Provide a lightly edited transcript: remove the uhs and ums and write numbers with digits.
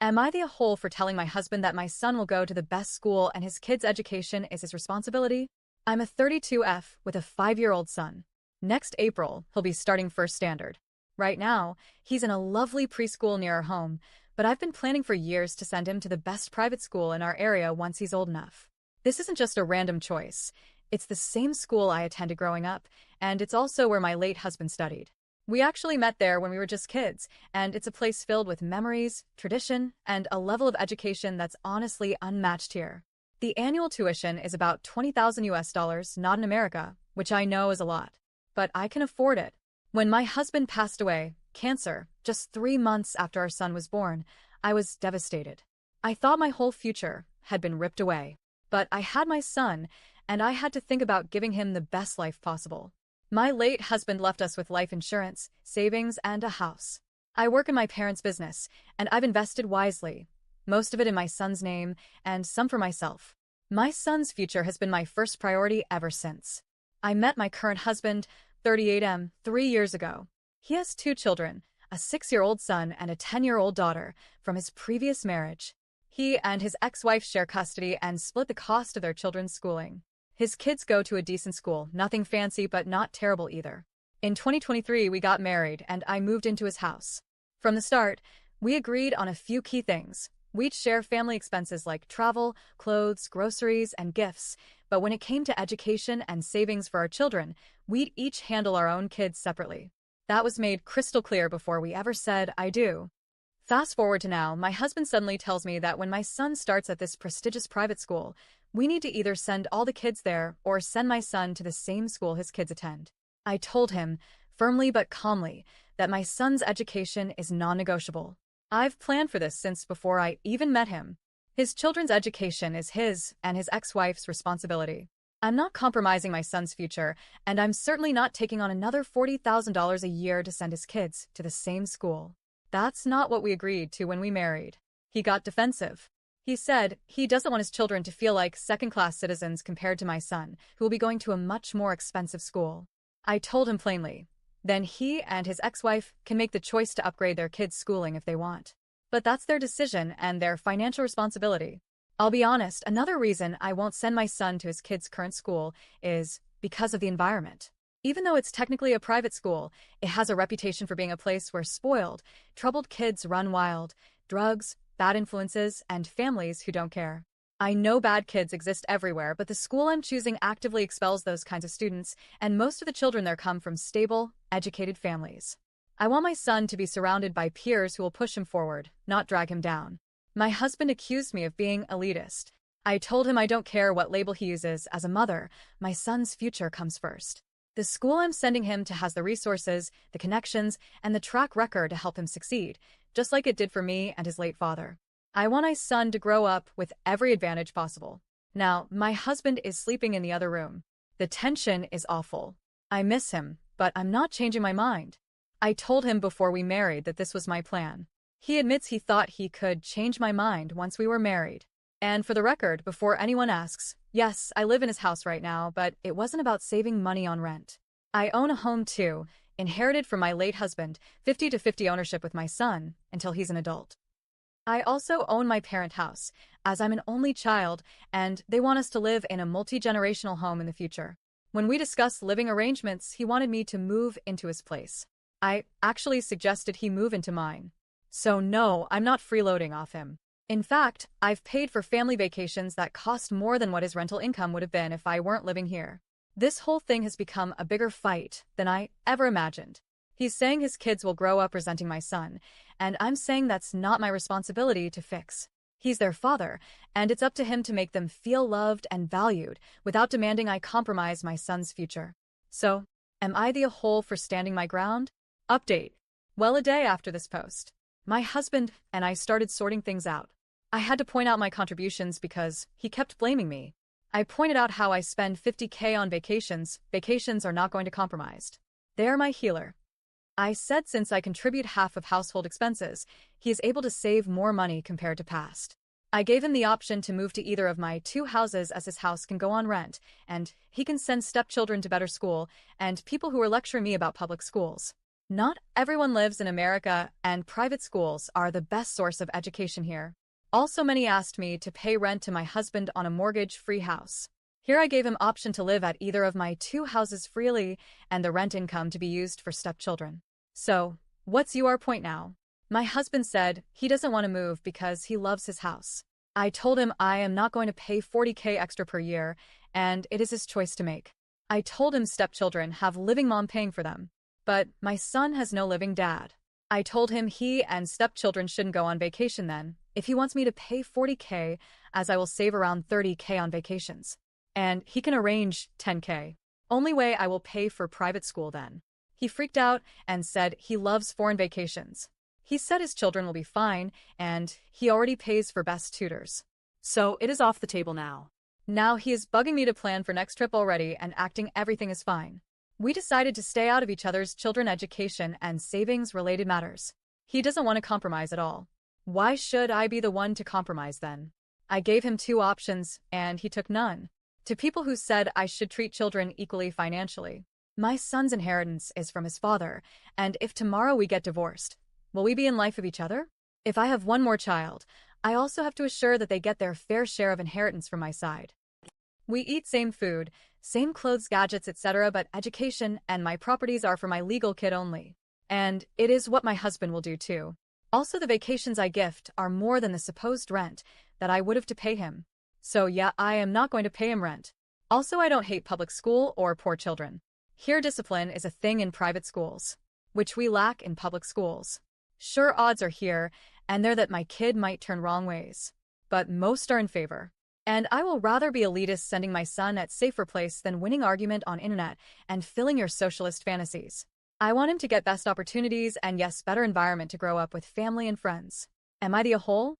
Am I the a-hole for telling my husband that my son will go to the best school and his kid's education is his responsibility? I'm a 32F with a 5-year-old son. Next April, he'll be starting first standard. Right now, he's in a lovely preschool near our home, but I've been planning for years to send him to the best private school in our area once he's old enough. This isn't just a random choice. It's the same school I attended growing up, and it's also where my late husband studied. We actually met there when we were just kids, and it's a place filled with memories, tradition, and a level of education that's honestly unmatched here. The annual tuition is about $20,000 not in America, which I know is a lot. But I can afford it. When my husband passed away, cancer, just 3 months after our son was born, I was devastated. I thought my whole future had been ripped away. But I had my son, and I had to think about giving him the best life possible. My late husband left us with life insurance, savings, and a house. I work in my parents' business, and I've invested wisely, most of it in my son's name, and some for myself. My son's future has been my first priority ever since. I met my current husband, 38M, 3 years ago. He has 2 children, a 6-year-old son and a 10-year-old daughter, from his previous marriage. He and his ex-wife share custody and split the cost of their children's schooling. His kids go to a decent school, nothing fancy but not terrible either. In 2023, we got married and I moved into his house. From the start, we agreed on a few key things. We'd share family expenses like travel, clothes, groceries, and gifts, but when it came to education and savings for our children, we'd each handle our own kids separately. That was made crystal clear before we ever said, "I do." Fast forward to now, my husband suddenly tells me that when my son starts at this prestigious private school, we need to either send all the kids there or send my son to the same school his kids attend. I told him, firmly but calmly, that my son's education is non-negotiable. I've planned for this since before I even met him. His children's education is his and his ex-wife's responsibility. I'm not compromising my son's future, and I'm certainly not taking on another $40,000 a year to send his kids to the same school. That's not what we agreed to when we married. He got defensive. He said he doesn't want his children to feel like second-class citizens compared to my son, who will be going to a much more expensive school. I told him plainly, then he and his ex-wife can make the choice to upgrade their kids' schooling if they want. But that's their decision and their financial responsibility. I'll be honest, another reason I won't send my son to his kid's current school is because of the environment. Even though it's technically a private school, it has a reputation for being a place where spoiled, troubled kids run wild, drugs, bad influences, and families who don't care. I know bad kids exist everywhere, but the school I'm choosing actively expels those kinds of students, and most of the children there come from stable, educated families. I want my son to be surrounded by peers who will push him forward, not drag him down. My husband accused me of being elitist. I told him I don't care what label he uses. As a mother, my son's future comes first. The school I'm sending him to has the resources, the connections, and the track record to help him succeed, just like it did for me and his late father. I want my son to grow up with every advantage possible. Now, my husband is sleeping in the other room. The tension is awful. I miss him, but I'm not changing my mind. I told him before we married that this was my plan. He admits he thought he could change my mind once we were married. And for the record, before anyone asks, yes, I live in his house right now, but it wasn't about saving money on rent. I own a home too, inherited from my late husband, 50-50 ownership with my son, until he's an adult. I also own my parent house, as I'm an only child, and they want us to live in a multi-generational home in the future. When we discussed living arrangements, he wanted me to move into his place. I actually suggested he move into mine. So no, I'm not freeloading off him. In fact, I've paid for family vacations that cost more than what his rental income would have been if I weren't living here. This whole thing has become a bigger fight than I ever imagined. He's saying his kids will grow up resenting my son, and I'm saying that's not my responsibility to fix. He's their father, and it's up to him to make them feel loved and valued without demanding I compromise my son's future. So, am I the a-hole for standing my ground? Update. Well, a day after this post, my husband and I started sorting things out. I had to point out my contributions because he kept blaming me. I pointed out how I spend $50K on vacations. Vacations are not going to compromise. They're my healer. I said since I contribute half of household expenses, he is able to save more money compared to past. I gave him the option to move to either of my 2 houses as his house can go on rent, and he can send stepchildren to better school and people who are lecturing me about public schools. Not everyone lives in America, and private schools are the best source of education here. Also, many asked me to pay rent to my husband on a mortgage-free house. Here I gave him option to live at either of my two houses freely and the rent income to be used for stepchildren. So, what's your point now? My husband said he doesn't want to move because he loves his house. I told him I am not going to pay 40K extra per year, and it is his choice to make. I told him stepchildren have living mom paying for them, but my son has no living dad. I told him he and stepchildren shouldn't go on vacation then, if he wants me to pay 40K, as I will save around 30K on vacations. And he can arrange 10K. Only way I will pay for private school then. He freaked out and said he loves foreign vacations. He said his children will be fine, and he already pays for best tutors. So it is off the table now. Now he is bugging me to plan for next trip already and acting everything is fine. We decided to stay out of each other's children education and savings-related matters. He doesn't want to compromise at all. Why should I be the one to compromise then? I gave him two options, and he took none. To people who said I should treat children equally financially. My son's inheritance is from his father, and if tomorrow we get divorced, will we be in life of each other? If I have one more child, I also have to assure that they get their fair share of inheritance from my side. We eat same food, same clothes, gadgets, etc., but education and my properties are for my legal kid only. And it is what my husband will do too. Also, the vacations I gift are more than the supposed rent that I would have to pay him. So yeah, I am not going to pay him rent. Also, I don't hate public school or poor children. Here, discipline is a thing in private schools, which we lack in public schools. Sure, odds are here and there that my kid might turn wrong ways, but most are in favor. And I will rather be elitist sending my son at safer place than winning argument on internet and filling your socialist fantasies. I want him to get best opportunities and yes, better environment to grow up with family and friends. Am I the a whole?